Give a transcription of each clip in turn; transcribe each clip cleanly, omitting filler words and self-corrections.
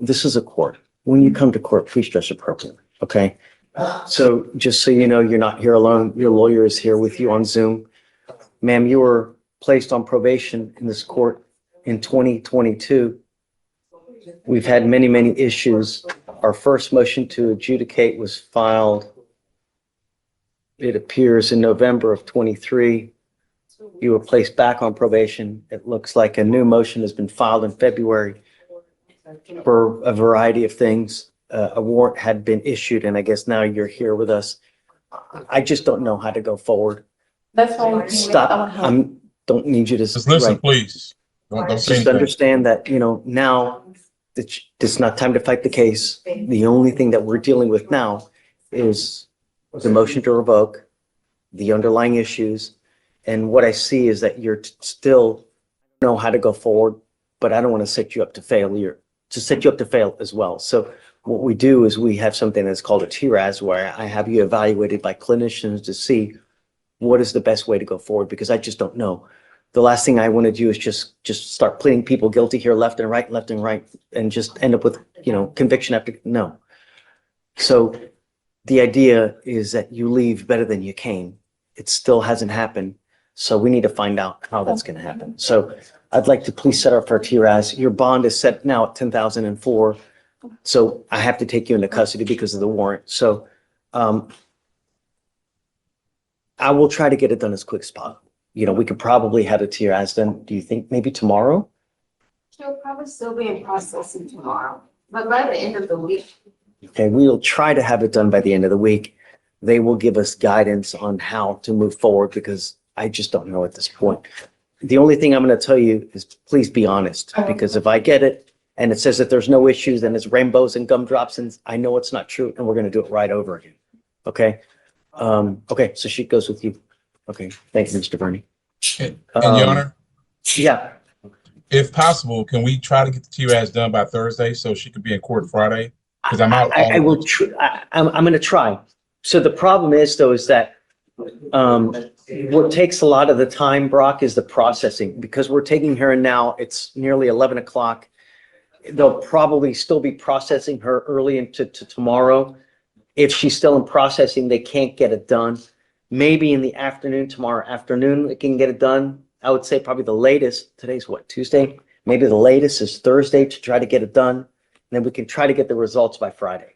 This is a court. When you come to court, please dress appropriately, okay? So just so you know, you're not here alone. Your lawyer is here with you on Zoom. Ma'am, you were placed on probation in this court in 2022. We've had many, many issues. Our first motion to adjudicate was filed, it appears, in November of 23. You were placed back on probation. It looks like a new motion has been filed in February for a variety of things. A warrant had been issued, and I guess now you're here with us. I just don't know how to go forward. That's why. Stop. Don't need you to. Just listen, right. please. Don't say Just anything. understand that, now it's not time to fight the case. The only thing that we're dealing with now is the motion to revoke, the underlying issues. And what I see is that you're still know how to go forward, but I don't want to set you up to failure, to set you up to fail as well. So what we do is we have something that's called a TRAS, where I have you evaluated by clinicians to see what is the best way to go forward, because I just don't know. The last thing I want to do is just start pleading people guilty here, left and right, and just end up with, conviction after, no. So the idea is that you leave better than you came. It still hasn't happened. So we need to find out how that's going to happen. So I'd like to please set up for TRAS. Your bond is set now at 10,004. So I have to take you into custody because of the warrant. So I will try to get it done as quick as possible. We could probably have a TRAS done. Do you think maybe tomorrow? She'll probably still be in processing tomorrow, but by the end of the week. Okay, we'll try to have it done by the end of the week. They will give us guidance on how to move forward, because I just don't know at this point. The only thing I'm going to tell you is please be honest, because if I get it and it says that there's no issues and it's rainbows and gumdrops, and I know it's not true, and we're going to do it right over again. Okay. Okay. So she goes with you. Okay. Thank you, Mr. Bernie. And Your Honor, Yeah. if possible, can we try to get the TRAS done by Thursday so she could be in court Friday? Because I'm out. I will. I'm going to try. So the problem is, though, is that what takes a lot of the time, Brock, is the processing, because we're taking her in now. It's nearly 11 o'clock. They'll probably still be processing her early into tomorrow. If she's still in processing, they can't get it done. Maybe in the afternoon, tomorrow afternoon, they can get it done. I would say probably the latest, today's what, Tuesday? Maybe the latest is Thursday to try to get it done. And then we can try to get the results by Friday.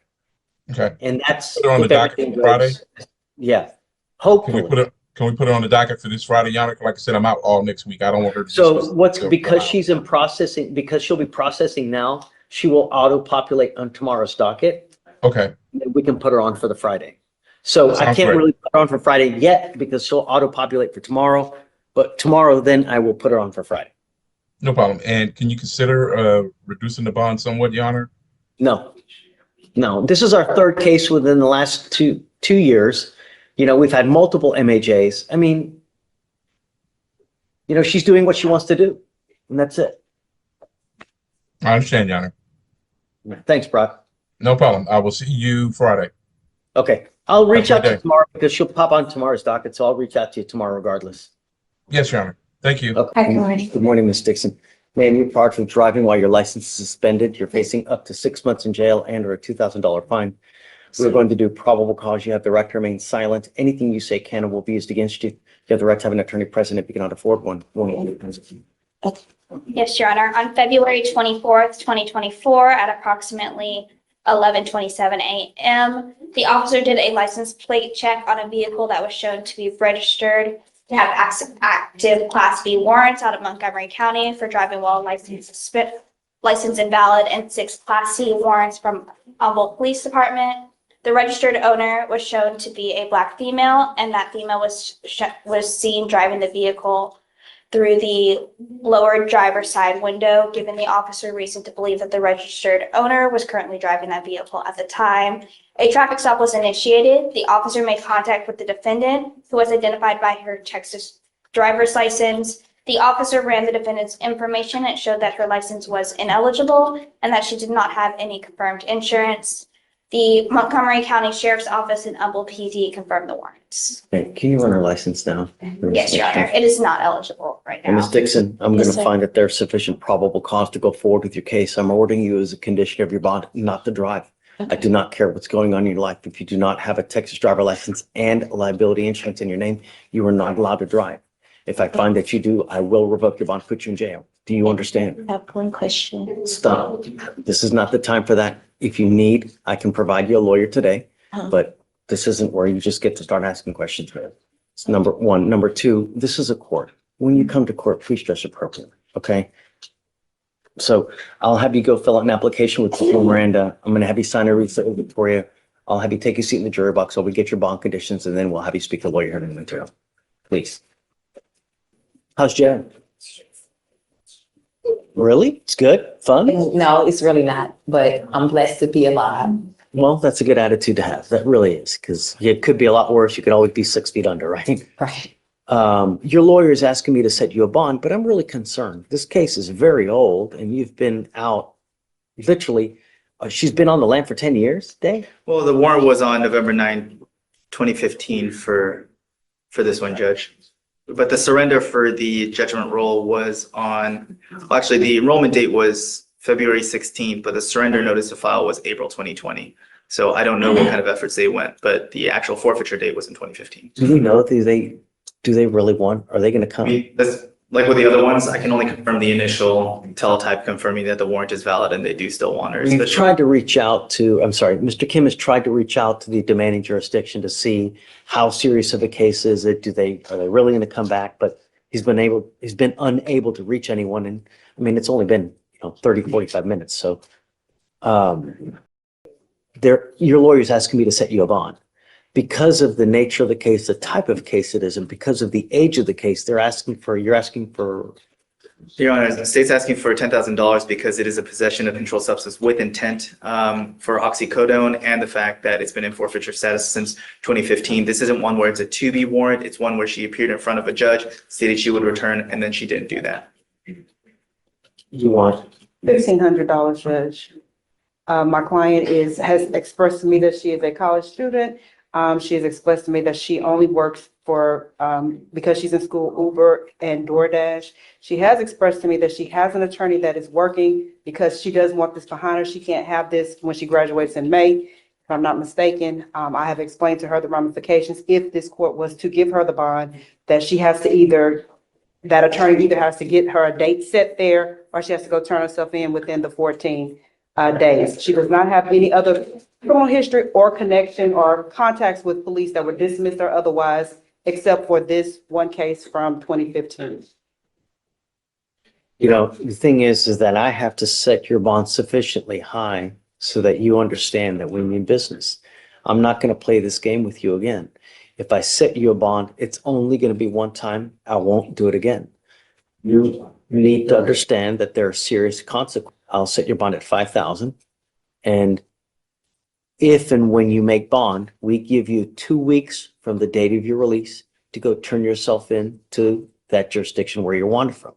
Okay. And that's put it on the docket for Friday. Yeah. Hopefully. Can we put it on the docket for this Friday, Your Honor? Like I said, I'm out all next week. I don't want her to. So because she's in processing, because she'll be processing now, she will auto-populate on tomorrow's docket. Okay. And we can put her on for the Friday. So I can't really put her on for Friday yet because she'll auto-populate for tomorrow. But tomorrow, then I will put her on for Friday. No problem. And can you consider reducing the bond somewhat, Your Honor? No. This is our third case within the last two years. We've had multiple MAJs. I mean, she's doing what she wants to do, and that's it. I understand, Your Honor. Thanks, Brock. No problem. I will see you Friday. Okay. I'll reach out to you tomorrow because she'll pop on tomorrow's docket, so I'll reach out to you tomorrow regardless. Yes, Your Honor. Thank you. Okay. Hi, good morning. Good morning, Ms. Dixon. Ma'am, you're charged with driving while your license is suspended. You're facing up to 6 months in jail and or a $2,000 fine. We're going to do probable cause. You have the right to remain silent. Anything you say can and will be used against you. You have the right to have an attorney present if you cannot afford one. Yes, Your Honor. On February 24th, 2024, at approximately 11:27 a.m., the officer did a license plate check on a vehicle that was shown to be registered to have active Class B warrants out of Montgomery County for driving while license invalid, and 6 Class C warrants from Humboldt Police Department. The registered owner was shown to be a Black female, and that female was seen driving the vehicle through the lower driver's side window, giving the officer reason to believe that the registered owner was currently driving that vehicle at the time. A traffic stop was initiated. The officer made contact with the defendant, who was identified by her Texas driver's license. The officer ran the defendant's information and showed that her license was ineligible and that she did not have any confirmed insurance. The Montgomery County Sheriff's Office and Humble PD confirmed the warrants. Okay, can you run her license now? Yes, Your Honor, it is not eligible right And now. Ms. Dixon, I'm Yes, going to sir. find that there's sufficient probable cause to go forward with your case. I'm ordering you as a condition of your bond not to drive. I do not care what's going on in your life. If you do not have a Texas driver license and liability insurance in your name, you are not allowed to drive. If I find that you do, I will revoke your bond, put you in jail. Do you understand? I have one question. Stop. This is not the time for that. If you need, I can provide you a lawyer today, but this isn't where you just get to start asking questions. It's number one. Number two, this is a court. When you come to court, please dress appropriately, okay? So I'll have you go fill out an application with Miranda. I'm going to have you sign a receipt with Victoria. I'll have you take a seat in the jury box while we get your bond conditions, and then we'll have you speak to a lawyer here in the material. Please. How's Jen? Really? It's good? Fun? No, it's really not, but I'm blessed to be alive. Well, that's a good attitude to have. That really is, because it could be a lot worse. You could always be 6 feet under, right? Right. Your lawyer is asking me to set you a bond, but I'm really concerned. This case is very old and you've been out literally, she's been on the lam for 10 years, Dave? Well, the warrant was on November 9, 2015 for this one, Judge. But the surrender for the judgment roll was on, well, actually, the enrollment date was February 16th, but the surrender notice to file was April 2020. So I don't know what kind of efforts they went, but the actual forfeiture date was in 2015. Do we know, do they really want, are they going to I come? mean, that's, like with the other ones, I can only confirm the initial teletype confirming that the warrant is valid and they do still want her. We've tried to reach out to, I'm sorry, Mr. Kim has tried to reach out to the demanding jurisdiction to see how serious of a case is it? Are they really going to come back? But he's been unable to reach anyone. And I mean, it's only been, 30, 45 minutes. So, your lawyer's asking me to set you a bond. Because of the nature of the case, the type of case it is, and because of the age of the case, you're asking for. Your Honor, the state's asking for $10,000 because it is a possession of controlled substance with intent for oxycodone and the fact that it's been in forfeiture status since 2015. This isn't one where it's a to-be warrant. It's one where she appeared in front of a judge, stated she would return, and then she didn't do that. You want? $1,500, Judge. My client has expressed to me that she is a college student. She has expressed to me that she only works for, because she's in school, Uber and DoorDash. She has expressed to me that she has an attorney that is working because she doesn't want this behind her. She can't have this when she graduates in May, if I'm not mistaken. I have explained to her the ramifications if this court was to give her the bond, that she has to that attorney either has to get her a date set there or she has to go turn herself in within the 14 days. She does not have any other criminal history or connection or contacts with police that were dismissed or otherwise, except for this one case from 2015. The thing is that I have to set your bond sufficiently high so that you understand that we mean business. I'm not going to play this game with you again. If I set you a bond, it's only going to be one time. I won't do it again. You need to understand that there are serious consequences. I'll set your bond at $5,000. And if and when you make bond, we give you 2 weeks from the date of your release to go turn yourself in to that jurisdiction where you're wanted from.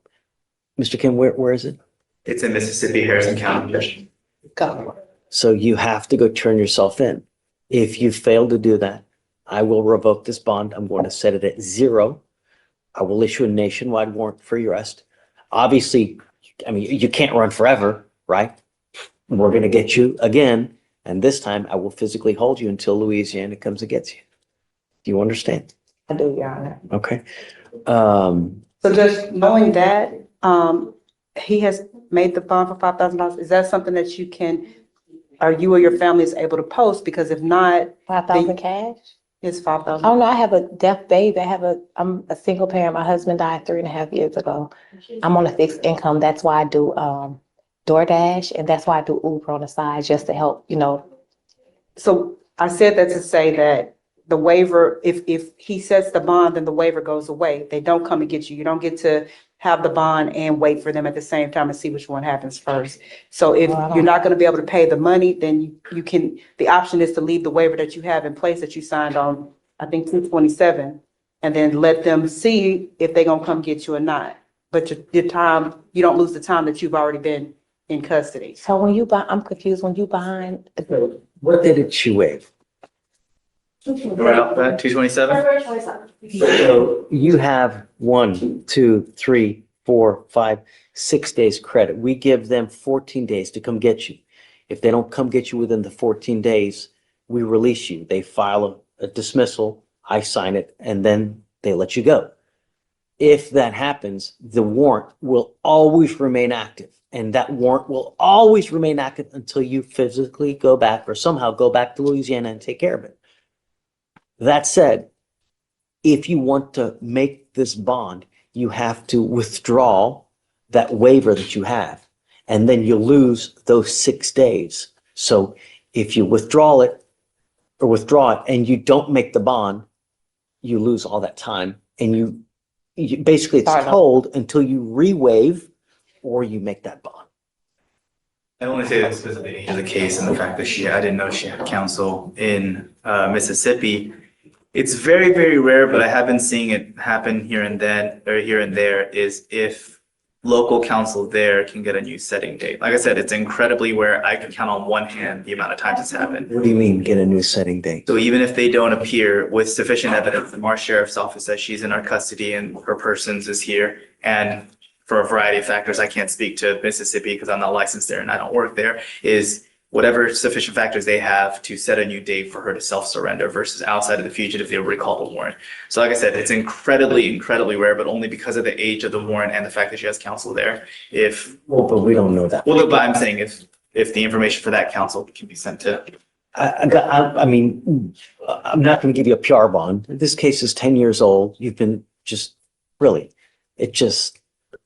Mr. Kim, where is it? It's in Mississippi, Harrison County, Judge. Go. So you have to go turn yourself in. If you fail to do that, I will revoke this bond. I'm going to set it at 0. I will issue a nationwide warrant for your arrest. Obviously, I mean, you can't run forever, right? We're going to get you again. And this time I will physically hold you until Louisiana comes and gets you. Do you understand? I do, Your Honor. Okay. So just knowing that, he has made the bond for $5,000, is that something that you or your family is able to post? Because if not, 5,000 cash? it's $5,000. Oh, no, I have a deaf baby. I'm a single parent. My husband died 3.5 years ago. I'm on a fixed income. That's why I do, DoorDash, and that's why I do Uber on the side, just to help, So I said that to say that the waiver, if he sets the bond, then the waiver goes away. They don't come and get you. You don't get to have the bond and wait for them at the same time and see which one happens first. So if you're not going to be able to pay the money, then you can, the option is to leave the waiver that you have in place that you signed on, I think 2/27, and then let them see if they're going to come get you or not. But your time, you don't lose the time that you've already been in custody. So when you buy, I'm confused, when you behind, What did she waive? Right off the bat, 227? February 27th. So you have 1, 2, 3, 4, 5, 6 days credit. We give them 14 days to come get you. If they don't come get you within the 14 days, we release you. They file a dismissal, I sign it, and then they let you go. If that happens, the warrant will always remain active. And that warrant will always remain active until you physically go back or somehow go back to Louisiana and take care of it. That said, if you want to make this bond, you have to withdraw that waiver that you have, and then you lose those 6 days. So if you withdraw it and you don't make the bond, you lose all that time, and you basically it's Start over. told until you re-waive or you make that bond. I only say this because of the age of the case and the fact that I didn't know she had counsel in Mississippi. It's very, very rare, but I have been seeing it happen here and there, is if local counsel there can get a new setting date. Like I said, it's incredibly rare. I can count on one hand the amount of times it's happened. What do you mean, get a new setting date? So even if they don't appear with sufficient evidence, the Marsh Sheriff's Office says she's in our custody and her persons is here. And for a variety of factors, I can't speak to Mississippi because I'm not licensed there and I don't work there, is whatever sufficient factors they have to set a new date for her to self-surrender versus outside of the fugitive, they'll recall the warrant. So like I said, it's incredibly, incredibly rare, but only because of the age of the warrant and the fact that she has counsel there. Well, but we don't know that. Well, but I'm saying if the information for that counsel can be sent to. I mean, I'm not going to give you a PR bond. This case is 10 years old. You've been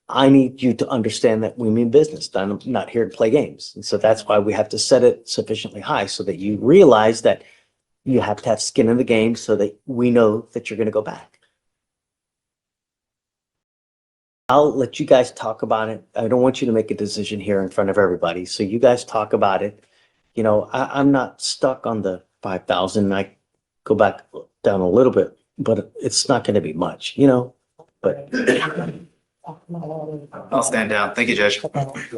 I need you to understand that we mean business. I'm not here to play games. And so that's why we have to set it sufficiently high so that you realize that you have to have skin in the game so that we know that you're going to go back. I'll let you guys talk about it. I don't want you to make a decision here in front of everybody. So you guys talk about it. You know, I'm not stuck on the 5,000. I go back down a little bit, but it's not going to be much, but I'll stand down. Thank you, Judge.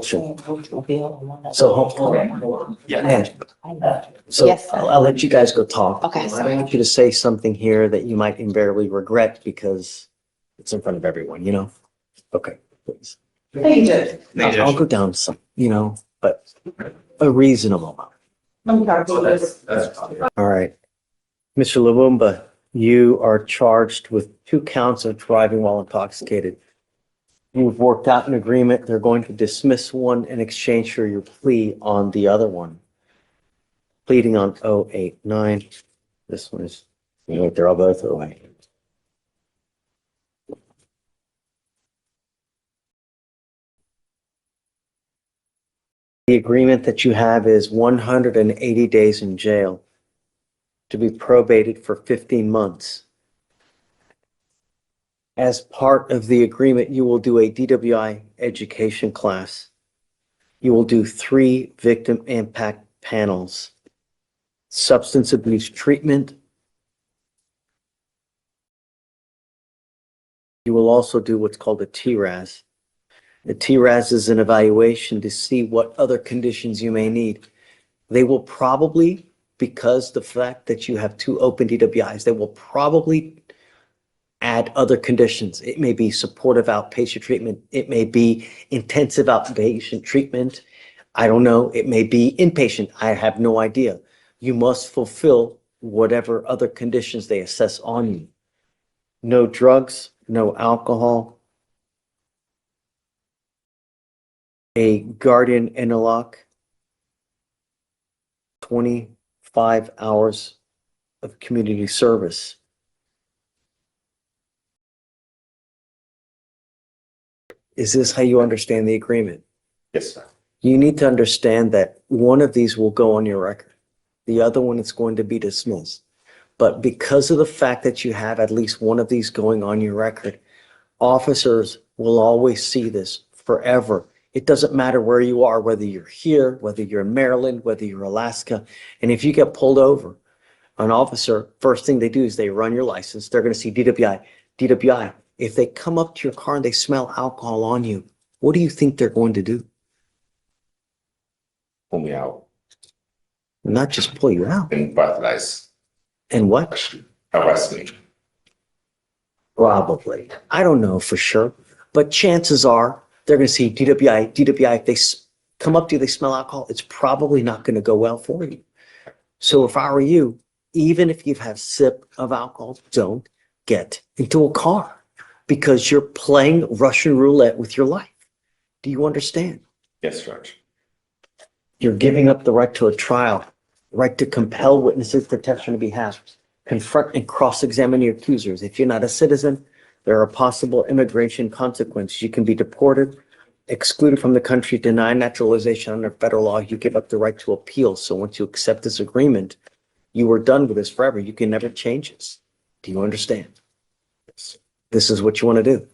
so hopefully. Yeah. So Yes, sir. I'll let you guys go talk. Okay, I sir. don't want you to say something here that you might invariably regret because it's in front of everyone, Okay, please. Thank you, Judge. Thank you, I'll Judge. go down some, but a reasonable amount. I'm sorry. All right. Mr. Lumumba, you are charged with 2 counts of driving while intoxicated. You've worked out an agreement. They're going to dismiss one in exchange for your plea on the other one. Pleading on 089. This one is, they're all both 08. The agreement that you have is 180 days in jail to be probated for 15 months. As part of the agreement, you will do a DWI education class. You will do 3 victim impact panels, substance abuse treatment. You will also do what's called a TRAS. The TRAS is an evaluation to see what other conditions you may need. They will probably, because the fact that you have 2 open DWIs, they will probably add other conditions. It may be supportive outpatient treatment. It may be intensive outpatient treatment. I don't know. It may be inpatient. I have no idea. You must fulfill whatever other conditions they assess on you. No drugs, no alcohol. A guardian interlock. 25 hours of community service. Is this how you understand the agreement? Yes, sir. You need to understand that one of these will go on your record. The other one is going to be dismissed. But because of the fact that you have at least one of these going on your record, officers will always see this forever. It doesn't matter where you are, whether you're here, whether you're in Maryland, whether you're Alaska. And if you get pulled over, an officer, first thing they do is they run your license. They're going to see DWI, DWI. If they come up to your car and they smell alcohol on you, what do you think they're going to do? Pull me out. not just pull you out. and breathalyze, And what? arrest me. Probably. I don't know for sure, but chances are they're going to see DWI. DWI, if they come up to you, they smell alcohol, it's probably not going to go well for you. So if I were you, even if you've had a sip of alcohol, don't get into a car because you're playing Russian roulette with your life. Do you understand? Yes, Judge. You're giving up the right to a trial, right to compel witnesses to testify on your behalf, confront and cross-examine your accusers. If you're not a citizen, there are possible immigration consequences. You can be deported, excluded from the country, denied naturalization under federal law. You give up the right to appeal. So once you accept this agreement, you are done with this forever. You can never change this. Do you understand? This is what you want to do.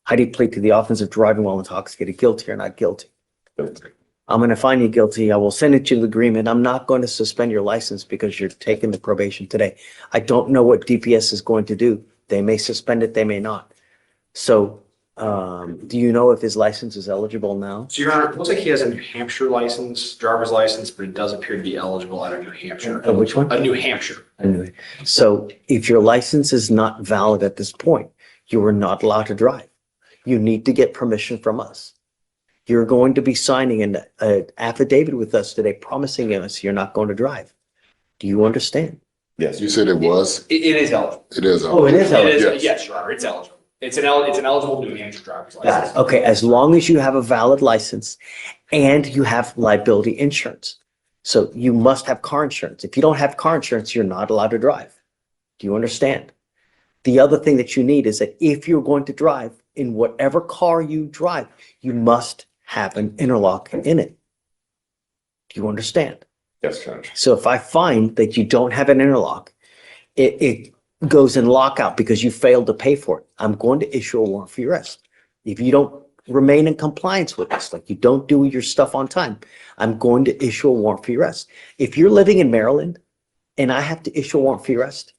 How do you plead to the offense of driving while intoxicated? Guilty or not guilty? Guilty. I'm going to find you guilty. I will send it to the agreement. I'm not going to suspend your license because you're taking the probation today. I don't know what DPS is going to do. They may suspend it, they may not. So do you know if his license is eligible now? So Your Honor, it looks like he has a New Hampshire license, driver's license, but it does appear to be eligible out of New Hampshire. Which one? A New Hampshire. Anyway, so if your license is not valid at this point, you are not allowed to drive. You need to get permission from us. You're going to be signing an affidavit with us today promising us you're not going to drive. Do you understand? Yes. You said it was? It is eligible. It is. Oh, it is It eligible. is, yes, Your Honor, it's eligible. It's an eligible New Hampshire driver's license. Okay, as long as you have a valid license and you have liability insurance. So you must have car insurance. If you don't have car insurance, you're not allowed to drive. Do you understand? The other thing that you need is that if you're going to drive in whatever car you drive, you must have an interlock in it. Do you understand? Yes, Judge. So if I find that you don't have an interlock, it goes in lockout because you failed to pay for it. I'm going to issue a warrant for your arrest. If you don't remain in compliance with this, like you don't do your stuff on time, I'm going to issue a warrant for your arrest. If you're living in Maryland and I have to issue a warrant for your arrest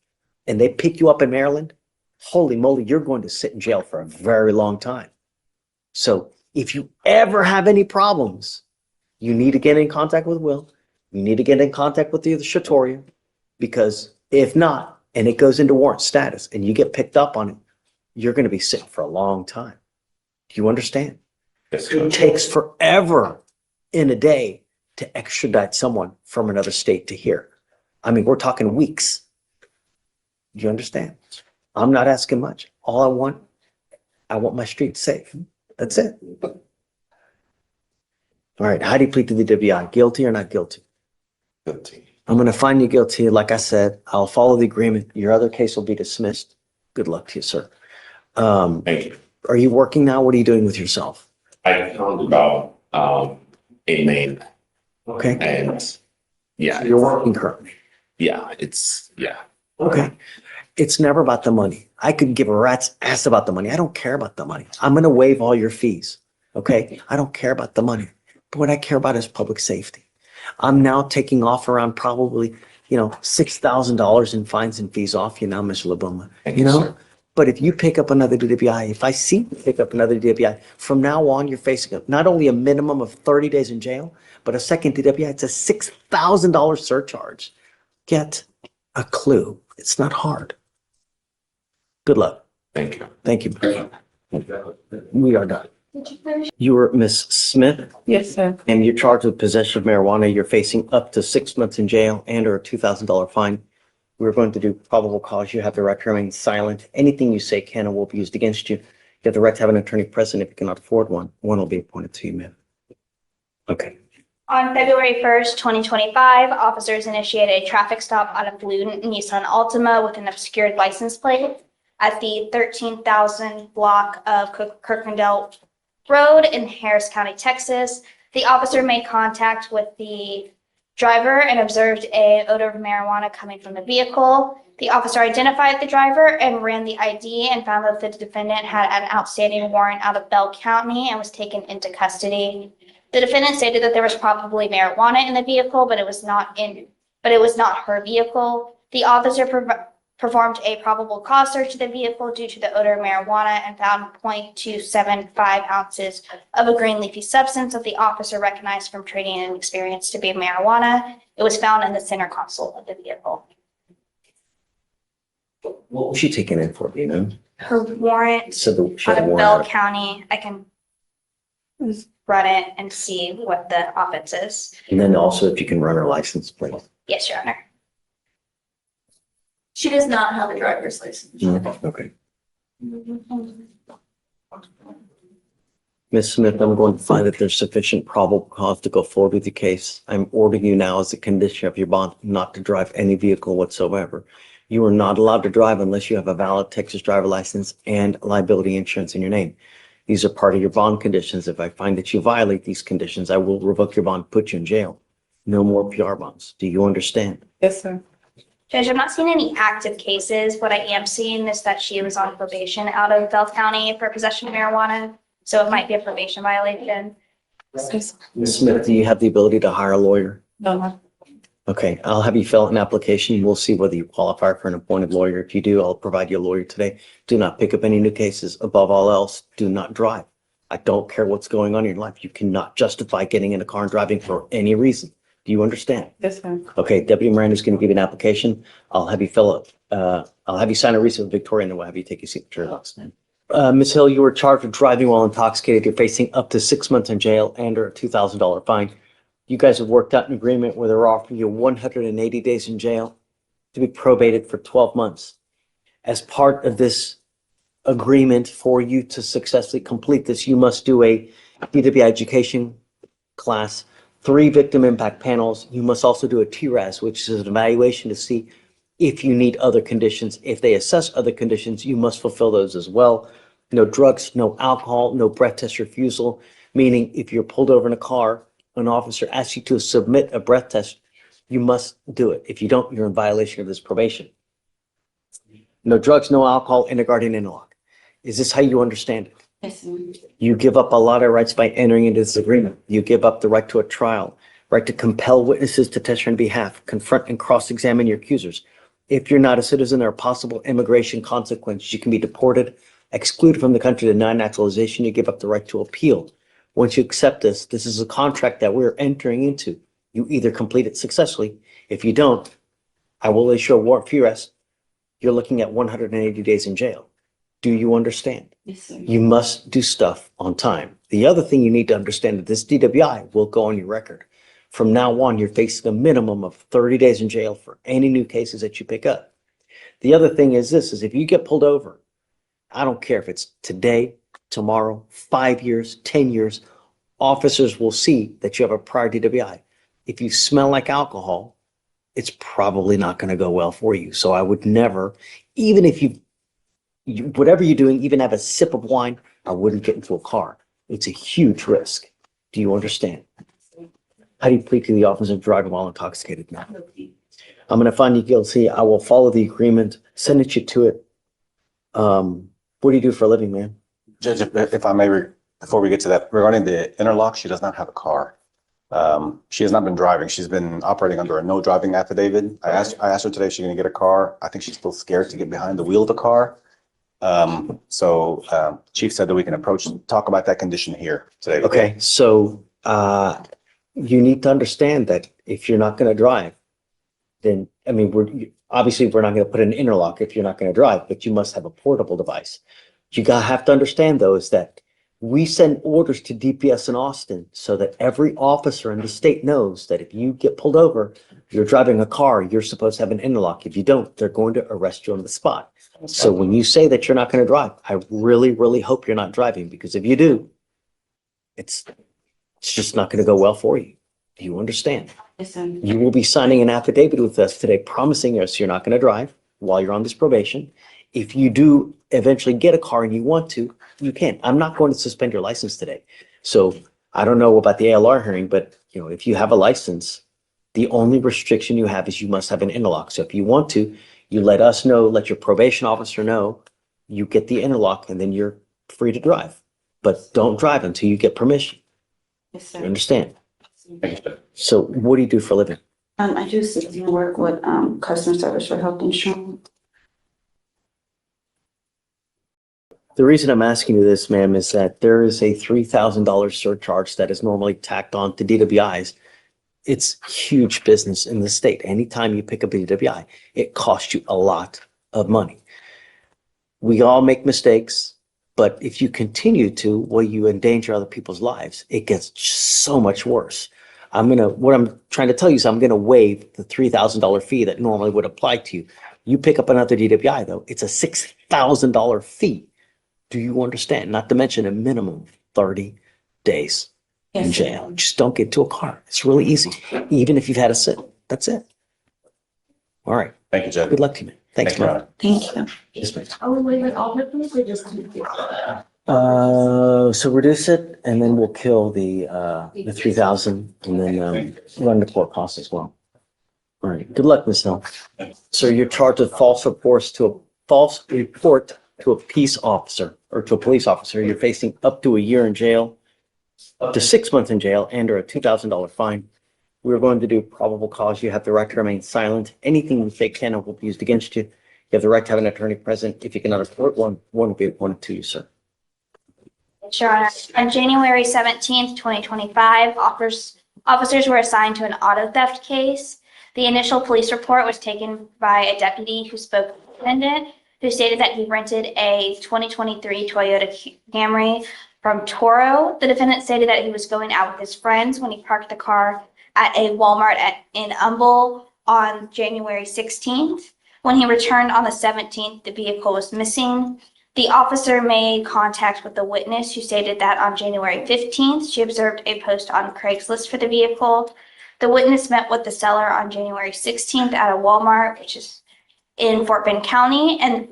and they pick you up in Maryland, holy moly, you're going to sit in jail for a very long time. So if you ever have any problems, you need to get in contact with Will. You need to get in contact with the Shatoria, because if not, and it goes into warrant status and you get picked up on it, you're going to be sitting for a long time. Do you understand? Yes, It Judge. takes forever in a day to extradite someone from another state to here. I mean, we're talking weeks. Do you understand? I'm not asking much. All I want my street safe. That's it. All right. How do you plead to the DWI? Guilty or not guilty? Guilty. I'm going to find you guilty. Like I said, I'll follow the agreement. Your other case will be dismissed. Good luck to you, sir. Thank you. Are you working now? What are you doing with yourself? I found about a main, Okay. and yeah, You're working currently. yeah, it's yeah. Okay. It's never about the money. I could give a rat's ass about the money. I don't care about the money. I'm going to waive all your fees. Okay. I don't care about the money. But what I care about is public safety. I'm now taking off around probably, $6,000 in fines and fees off you now, Mr. Labuma. Thank you, sir. But if you pick up another DWI, if I see you pick up another DWI, from now on, you're facing not only a minimum of 30 days in jail, but a second DWI, it's a $6,000 surcharge. Get a clue. It's not hard. Good luck. Thank you. Thank you. We are done. You were Miss Smith, Yes, sir. and you're charged with possession of marijuana. You're facing up to 6 months in jail and or a $2,000 fine. We're going to do probable cause. You have the right to remain silent. Anything you say can and will be used against you. You have the right to have an attorney present if you cannot afford one. One will be appointed to you, ma'am. Okay. On February 1st, 2025, officers initiated a traffic stop on a blue Nissan Altima with an obscured license plate at the 13,000 block of Kirklandale Road in Harris County, Texas. The officer made contact with the driver and observed an odor of marijuana coming from the vehicle. The officer identified the driver and ran the ID and found that the defendant had an outstanding warrant out of Bell County and was taken into custody. The defendant stated that there was probably marijuana in the vehicle, but it was not her vehicle. The officer performed a probable cause search of the vehicle due to the odor of marijuana and found 0.275 ounces of a green leafy substance that the officer recognized from training and experience to be marijuana. It was found in the center console of the vehicle. What was she taken in for, do you know? Her warrant She out had a of warrant Bell out. County, I can run it and see what the offense is. And then also if you can run her license plate. Yes, Your Honor. She does not have a driver's license. Okay. Ms. Smith, I'm going to find that there's sufficient probable cause to go forward with the case. I'm ordering you now as a condition of your bond not to drive any vehicle whatsoever. You are not allowed to drive unless you have a valid Texas driver license and liability insurance in your name. These are part of your bond conditions. If I find that you violate these conditions, I will revoke your bond, put you in jail. No more PR bonds. Do you understand? Yes, sir. Judge, I'm not seeing any active cases. What I am seeing is that she was on probation out of Bell County for possession of marijuana. So it might be a probation violation. Ms. Smith, do you have the ability to hire a lawyer? No. Okay, I'll have you fill out an application. We'll see whether you qualify for an appointed lawyer. If you do, I'll provide you a lawyer today. Do not pick up any new cases. Above all else, do not drive. I don't care what's going on in your life. You cannot justify getting in a car and driving for any reason. Do you understand? Yes, sir. Okay, Deputy Miranda's going to give you an application. I'll have you fill up, I'll have you sign a receipt with Victoria, and then we'll have you take your signature. Ms. Hill, you were charged with driving while intoxicated. You're facing up to 6 months in jail and or a $2,000 fine. You guys have worked out an agreement where they're offering you 180 days in jail to be probated for 12 months. As part of this agreement, for you to successfully complete this, you must do a DWI education class, 3 victim impact panels. You must also do a TRAS, which is an evaluation to see if you need other conditions. If they assess other conditions, you must fulfill those as well. No drugs, no alcohol, no breath test refusal, meaning if you're pulled over in a car, an officer asks you to submit a breath test, you must do it. If you don't, you're in violation of this probation. No drugs, no alcohol, interguardian interlock. Is this how you understand it? Yes, ma'am. You give up a lot of rights by entering into this agreement. You give up the right to a trial, right to compel witnesses to testify on behalf, confront and cross-examine your accusers. If you're not a citizen, there are possible immigration consequences. You can be deported, excluded from the country, denied naturalization. You give up the right to appeal. Once you accept this, this is a contract that we're entering into. You either complete it successfully. If you don't, I will issue a warrant for your arrest. You're looking at 180 days in jail. Do you understand? Yes, sir. You must do stuff on time. The other thing you need to understand that this DWI will go on your record. From now on, you're facing a minimum of 30 days in jail for any new cases that you pick up. The other thing is this, is if you get pulled over, I don't care if it's today, tomorrow, 5 years, 10 years, officers will see that you have a prior DWI. If you smell like alcohol, it's probably not going to go well for you. So I would never, even if whatever you're doing, even have a sip of wine, I wouldn't get into a car. It's a huge risk. Do you understand? How do you plead to the offense of driving while intoxicated now? I'm going to find you guilty. I will follow the agreement, sentence you to it. What do you do for a living, man? Judge, if I may, before we get to that, regarding the interlock, she does not have a car. She has not been driving. She's been operating under a no driving affidavit. I asked her today if she's going to get a car. I think she's still scared to get behind the wheel of the car. Chief said that we can talk about that condition here today. Okay, so you need to understand that if you're not going to drive, then, I mean, we're not going to put an interlock if you're not going to drive, but you must have a portable device. You have to understand, though, is that we send orders to DPS in Austin so that every officer in the state knows that if you get pulled over, you're driving a car, you're supposed to have an interlock. If you don't, they're going to arrest you on the spot. So when you say that you're not going to drive, I really, really hope you're not driving, because if you do, it's just not going to go well for you. Do you understand? Yes, sir. You will be signing an affidavit with us today promising us you're not going to drive while you're on this probation. If you do eventually get a car and you want to, you can. I'm not going to suspend your license today. So I don't know about the ALR hearing, but if you have a license, the only restriction you have is you must have an interlock. So if you want to, you let us know, let your probation officer know, you get the interlock, and then you're free to drive. But don't drive until you get permission. Yes, sir. You understand? So what do you do for a living? I do citizen work with customer service for health insurance. The reason I'm asking you this, ma'am, is that there is a $3,000 surcharge that is normally tacked on to DWIs. It's huge business in the state. Anytime you pick up a DWI, it costs you a lot of money. We all make mistakes, but if you continue to, well, you endanger other people's lives. It gets so much worse. What I'm trying to tell you is I'm gonna waive the $3,000 fee that normally would apply to you. You pick up another DWI though, it's a $6,000 fee. Do you understand? Not to mention a minimum of 30 days in jail. Just don't get into a car. It's really easy. Even if you've had a sit, that's it. All right. Thank you, Judge. Good luck to you, man. Thanks, Thank you, Your man. Honor. Thank you. Yes, ma'am. Are we waiving all the fees or just? So reduce it and then we'll kill the 3,000 and then, run the court costs as well. All right. Good luck, Ms. Hill. So you're charged with false report to a peace officer or to a police officer. You're facing up to a year in jail, up to 6 months in jail, and or a $2,000 fine. We're going to do probable cause. You have the right to remain silent. Anything you say can or will be used against you. You have the right to have an attorney present. If you cannot afford one will be appointed to you, sir. Your Honor, on January 17th, 2025, officers were assigned to an auto theft case. The initial police report was taken by a deputy who spoke with the defendant, who stated that he rented a 2023 Toyota Camry from Toro. The defendant stated that he was going out with his friends when he parked the car at a Walmart in Humble on January 16th. When he returned on the 17th, the vehicle was missing. The officer made contact with the witness who stated that on January 15th, she observed a post on Craigslist for the vehicle. The witness met with the seller on January 16th at a Walmart, which is in Fort Bend County, and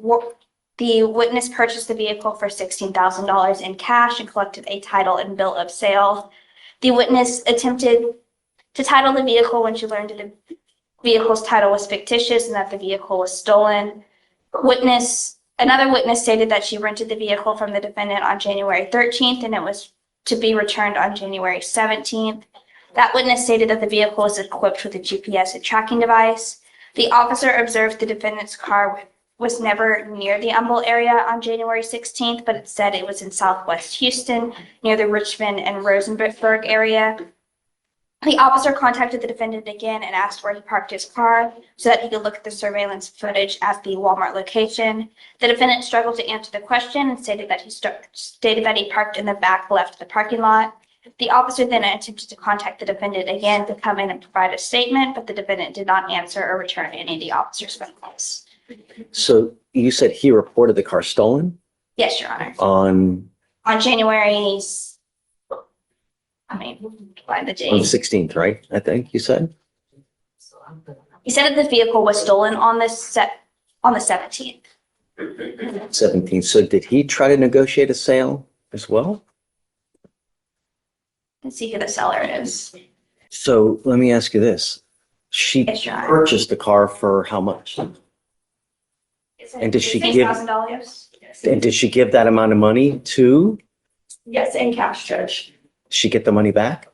the witness purchased the vehicle for $16,000 in cash and collected a title and bill of sale. The witness attempted to title the vehicle when she learned that the vehicle's title was fictitious and that the vehicle was stolen. Another witness stated that she rented the vehicle from the defendant on January 13th and it was to be returned on January 17th. That witness stated that the vehicle was equipped with a GPS and tracking device. The officer observed the defendant's car was never near the Humble area on January 16th, but it said it was in Southwest Houston near the Richmond and Rosenberg area. The officer contacted the defendant again and asked where he parked his car so that he could look at the surveillance footage at the Walmart location. The defendant struggled to answer the question and stated that he parked in the back left of the parking lot. The officer then attempted to contact the defendant again to come in and provide a statement, but the defendant did not answer or return any of the officer's phone calls. So you said he reported the car stolen Yes, Your Honor. on On find the the date. 16th, right? I think you said? He said that the vehicle was stolen on the 17th. 17th. So did he try to negotiate a sale as well? Let's see who the seller is. So let me ask you this. She Yes, Your Honor. purchased the car for how much? And did she give- $6,000? And did she give that amount of money to, Yes, in cash, Judge. she get the money back?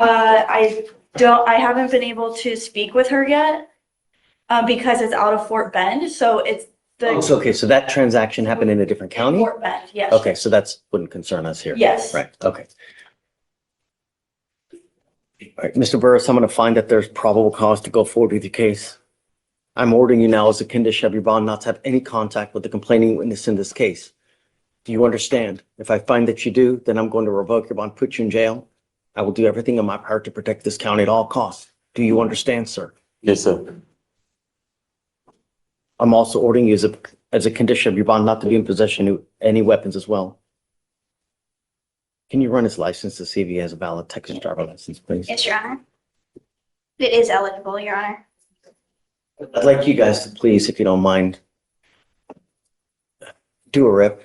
I haven't been able to speak with her yet, because it's out of Fort Bend, so it's Oh, so, okay, so that transaction happened in a different county? Fort Bend, yes. Okay, so that's wouldn't concern us here. Yes. Right, okay. All right, Mr. Burris, I'm going to find that there's probable cause to go forward with your case. I'm ordering you now as a condition of your bond not to have any contact with the complaining witness in this case. Do you understand? If I find that you do, then I'm going to revoke your bond, put you in jail. I will do everything in my power to protect this county at all costs. Do you understand, sir? Yes, sir. I'm also ordering you as a condition of your bond not to be in possession of any weapons as well. Can you run his license to see if he has a valid Texas driver license, please? Yes, Your Honor. It is eligible, Your Honor. I'd like you guys to please, if you don't mind, do a rip,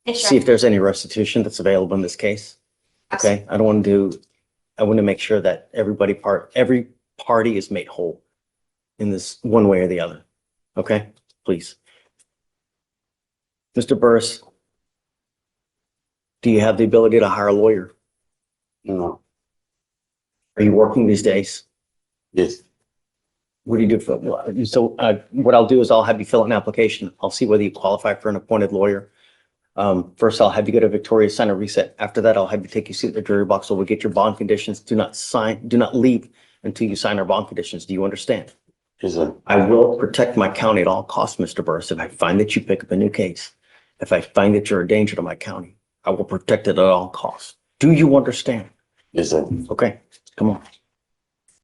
Yes, Your see if there's any restitution that's available in this case. Okay, I want to make sure that every party is made whole in this one way or the other. Okay, please. Mr. Burris, do you have the ability to hire a lawyer? No. Are you working these days? Yes. What do you do for, what I'll do is I'll have you fill out an application. I'll see whether you qualify for an appointed lawyer. First, I'll have you go to Victoria, sign a reset. After that, I'll have you take your seat in the jury box. We'll get your bond conditions. Do not leave until you sign our bond conditions. Do you understand? Yes, sir. I will protect my county at all costs, Mr. Burris. If I find that you pick up a new case, if I find that you're a danger to my county, I will protect it at all costs. Do you understand? Yes, sir. Okay, come on.